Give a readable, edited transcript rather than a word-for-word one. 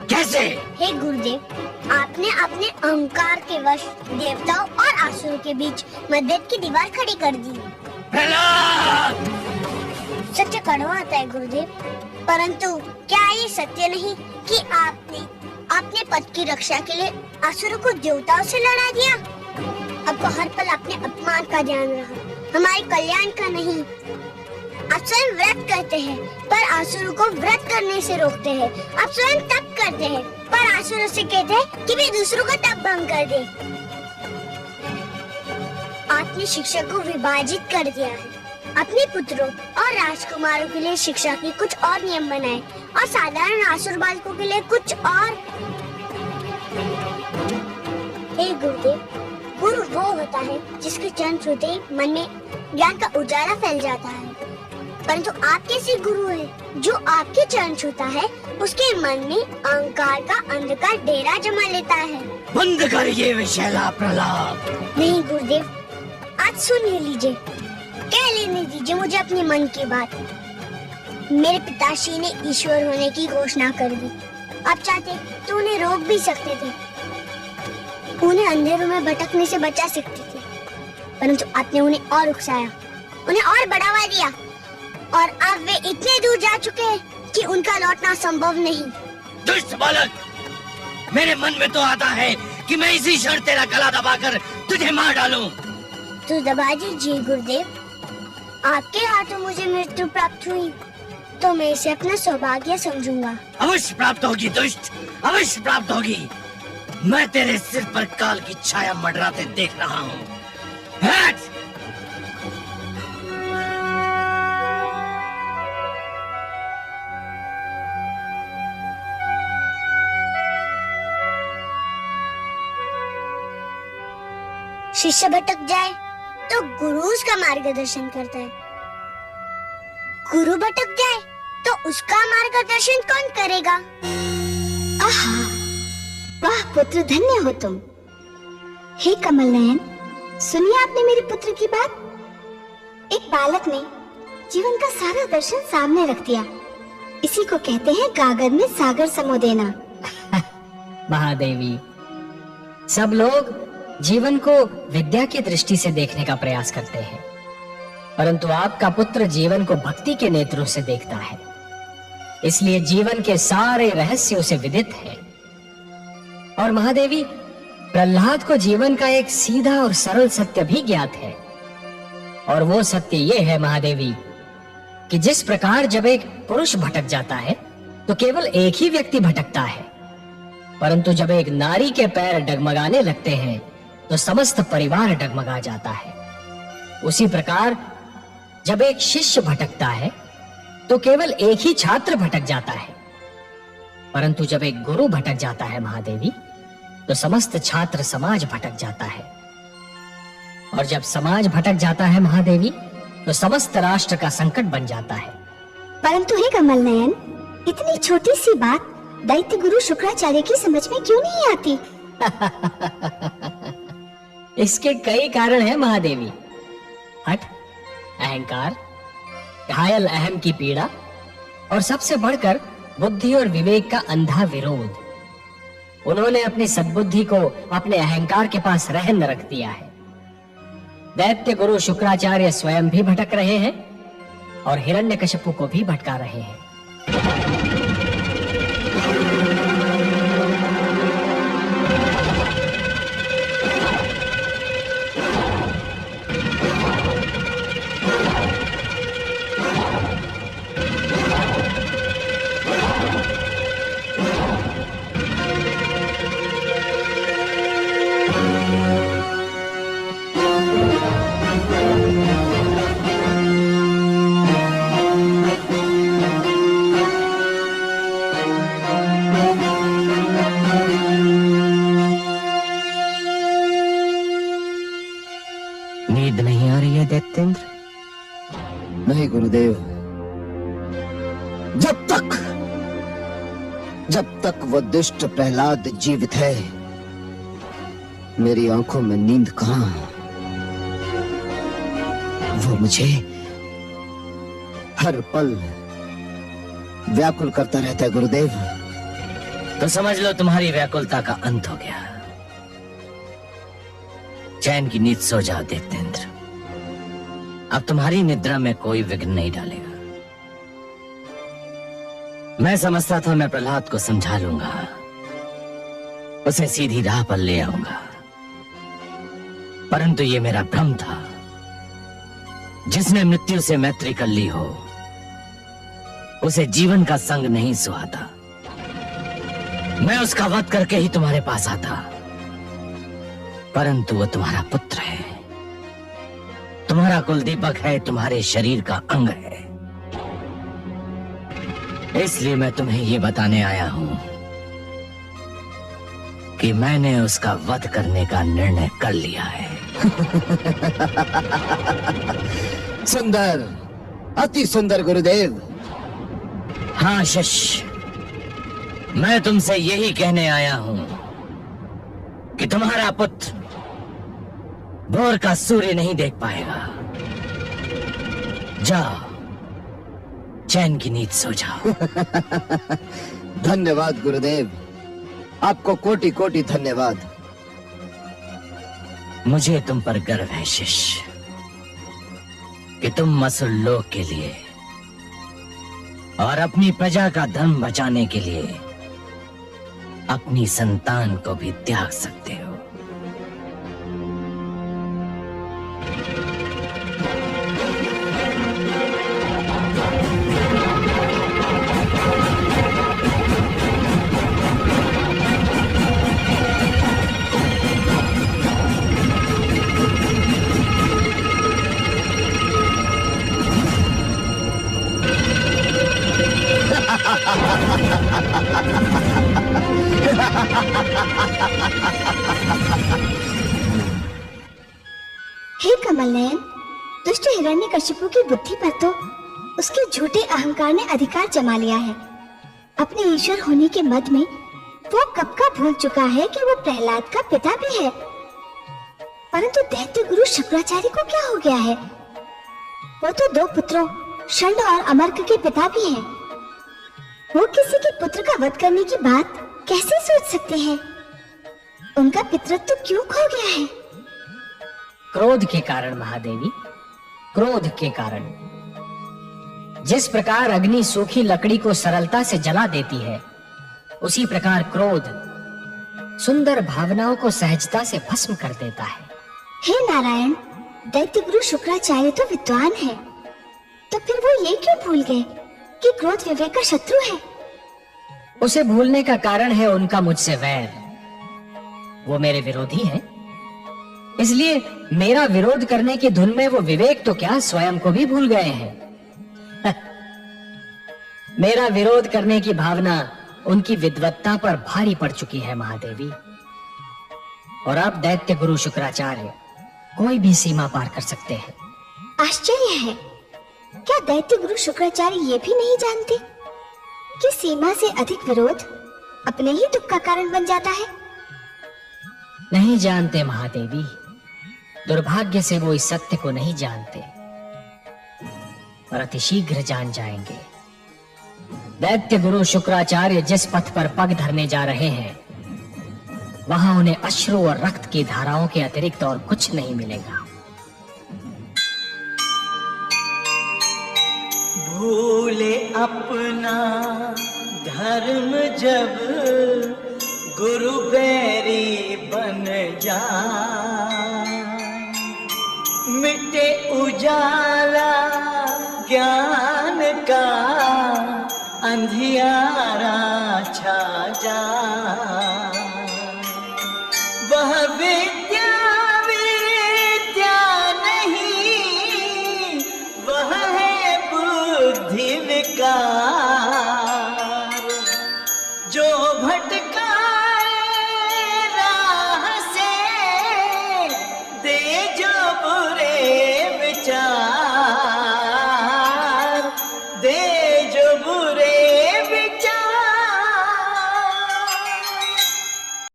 कैसे? हे गुरुदेव, आपने अपने अहंकार के वश देवताओं और असुरों के बीच मदद की दीवार खड़ी कर दी। प्रहलाद! सत्य कड़वा आता है गुरुदेव, परंतु क्या ये सत्य नहीं कि आपने अपने पद की रक्षा के लिए असुरों को देवताओं से लड़ा दिया? आपको हर पल अपने अपमान का ध्यान रहा, हमारे कल्याण का नहीं। आप स्वयं व्रत करते हैं पर असुरों को व्रत करने से रोकते हैं। आप स्वयं तप करते हैं पर असुरों से कहते हैं कि वे दूसरों का तप भंग कर दे। आपने शिक्षा को विभाजित कर दिया है। अपने पुत्रों और राजकुमारों के लिए शिक्षा के कुछ और नियम बनाए और साधारण असुर बालकों के लिए कुछ और। हे गुरुदेव, गुरु वो होता है जिसके चरण छूते ही मन में ज्ञान का उजाला फैल जाता है, परंतु आप कैसे गुरु हैं जो आपके चरण छूता है उसके मन में अहंकार का अंधकार डेरा जमा लेता है। बंद कर ये विषैला प्रहलाद। नहीं गुरुदेव, आज सुन ही लीजिए, कह लेने दीजिए मुझे अपने मन की बात। मेरे पिताश्री ने ईश्वर होने की घोषणा कर दी। आप चाहते तो उन्हें रोक भी सकते थे, उन्हें अंधेरों में भटकने से बचा सकते थे, परंतु आपने उन्हें और उकसाया, उन्हें और बढ़ावा दिया और अब वे इतने दूर जा चुके हैं कि उनका लौटना संभव नहीं। दुष्ट बालक, मेरे मन में तो आता है कि मैं इसी क्षण तेरा गला दबाकर तुझे मार डालूं। तो दबा दीजिए गुरुदेव, आपके हाथों मुझे मृत्यु प्राप्त हुई तो मैं इसे अपना सौभाग्य समझूंगा। अवश्य प्राप्त होगी दुष्ट, अवश्य प्राप्त होगी। मैं तेरे सिर पर काल की छाया मंडराते देख रहा हूँ। हट! शिष्य भटक जाए तो गुरु उसका मार्गदर्शन करता है, गुरु भटक जाए तो उसका मार्गदर्शन कौन करेगा? आहा, वाह पुत्र, धन्य हो तुम। हे कमल नयन, सुनिए आपने मेरे पुत्र की बात। एक बालक ने जीवन का सारा दर्शन सामने रख दिया। इसी को कहते हैं गागर में सागर समो देना। महादेवी, सब लोग जीवन को विद्या की दृष्टि से देखने का प्रयास करते हैं, परंतु आपका पुत्र जीवन को भक्ति के नेत्रों से देखता है, इसलिए जीवन के सारे रहस्य उसे विदित है। और महादेवी, प्रहलाद को जीवन का एक सीधा और सरल सत्य भी ज्ञात है, और वो सत्य ये है महादेवी कि जिस प्रकार जब एक पुरुष भटक जाता है तो केवल एक ही व्यक्ति भटकता है, परंतु जब एक नारी के पैर डगमगाने लगते हैं तो समस्त परिवार डगमगा जाता है। उसी प्रकार जब एक शिष्य भटकता है तो केवल एक ही छात्र भटक जाता है, परंतु जब एक गुरु भटक जाता है महादेवी तो समस्त छात्र समाज भटक जाता है, और जब समाज भटक जाता है महादेवी तो समस्त राष्ट्र का संकट बन जाता है। परंतु हे कमल नयन, इतनी छोटी सी बात दैत्य गुरु शुक्राचार्य की समझ में क्यों नहीं आती? इसके कई कारण हैं महादेवी। हठ, अहंकार, घायल अहम की पीड़ा, और सबसे बढ़कर बुद्धि और विवेक का अंधा विरोध। उन्होंने अपनी सद्बुद्धि को अपने अहंकार के पास रहन रख दिया है। दैत्य गुरु शुक्राचार्य स्वयं भी भटक रहे हैं और हिरण्यकशिपु को भी भटका रहे हैं। नींद नहीं आ रही है दैत्येंद्र? नहीं गुरुदेव, जब तक वो दुष्ट प्रहलाद जीवित है मेरी आंखों में नींद कहां? वो मुझे हर पल व्याकुल करता रहता है गुरुदेव। तो समझ लो तुम्हारी व्याकुलता का अंत हो गया। चैन की नींद सो जाओ दैत्येंद्र। अब तुम्हारी निद्रा में कोई विघ्न नहीं डालेगा। मैं समझता था मैं प्रहलाद को समझा लूंगा, उसे सीधी राह पर ले आऊंगा, परंतु ये मेरा भ्रम था। जिसने मृत्यु से मैत्री कर ली हो उसे जीवन का संग नहीं सुहाता। मैं उसका वध करके ही तुम्हारे पास आता, परंतु वो तुम्हारा पुत्र है, तुम्हारा कुलदीपक है, तुम्हारे शरीर का अंग है। इसलिए मैं तुम्हें ये बताने आया हूं कि मैंने उसका वध करने का निर्णय कर लिया है। सुंदर, अति सुंदर गुरुदेव। हाँ शिष्य, मैं तुमसे यही कहने आया हूं कि तुम्हारा पुत्र भोर का सूर्य नहीं देख पाएगा। जाओ, चैन की नींद सो जाओ। धन्यवाद गुरुदेव, आपको कोटि कोटि धन्यवाद। मुझे तुम पर गर्व है शिष्य कि तुम मसुर लोक के लिए और अपनी प्रजा का धर्म बचाने के लिए अपनी संतान को भी त्याग सकते हो। हे कमलनयन, दुष्ट हिरण्यकशिपु की बुद्धि पर तो उसके झूठे अहंकार ने अधिकार जमा लिया है। अपने ईश्वर होने के मद में वो कब का भूल चुका है कि वो प्रहलाद का पिता भी है। परंतु दैत्य गुरु शुक्राचार्य को क्या हो गया है? वो तो दो पुत्रों षंड और अमर्क के पिता भी हैं। वो किसी के पुत्र का वध करने की बात कैसे सोच सकते हैं? उनका पितृत्व तो क्यों खो गया है? क्रोध के कारण महादेवी, क्रोध के कारण। जिस प्रकार अग्नि सूखी लकड़ी को सरलता से जला देती है, उसी प्रकार क्रोध सुंदर भावनाओं को सहजता से भस्म कर देता है। हे नारायण, दैत्य गुरु शुक्राचार्य तो विद्वान है, तो फिर वो ये क्यों भूल गए कि क्रोध विवेक का शत्रु है? उसे भूलने का कारण है उनका मुझसे वैर। वो मेरे विरोधी हैं, इसलिए मेरा विरोध करने की धुन में वो विवेक तो क्या स्वयं को भी भूल गए हैं। मेरा विरोध करने की भावना उनकी विद्वत्ता पर भारी पड़ चुकी है महादेवी। और अब दैत्य गुरु शुक्राचार्य कोई भी सीमा पार कर सकते हैं। आश्चर्य है, क्या दैत्य गुरु शुक्राचार्य ये भी नहीं जानते कि सीमा से अधिक विरोध अपने ही दुख का कारण बन जाता है? नहीं जानते महादेवी, दुर्भाग्य से वो इस सत्य को नहीं जानते, पर अतिशीघ्र जान जाएंगे। दैत्य गुरु शुक्राचार्य जिस पथ पर पग धरने जा रहे हैं, वहां उन्हें अश्रु और रक्त की धाराओं के अतिरिक्त और कुछ नहीं मिलेगा। भूले अपना धर्म जब गुरु बैरी बन जाए, मिटे उजाला ज्ञान का अंधियारा छा जाए। वह विद्या विद्या नहीं, वह है बुद्धि विकार।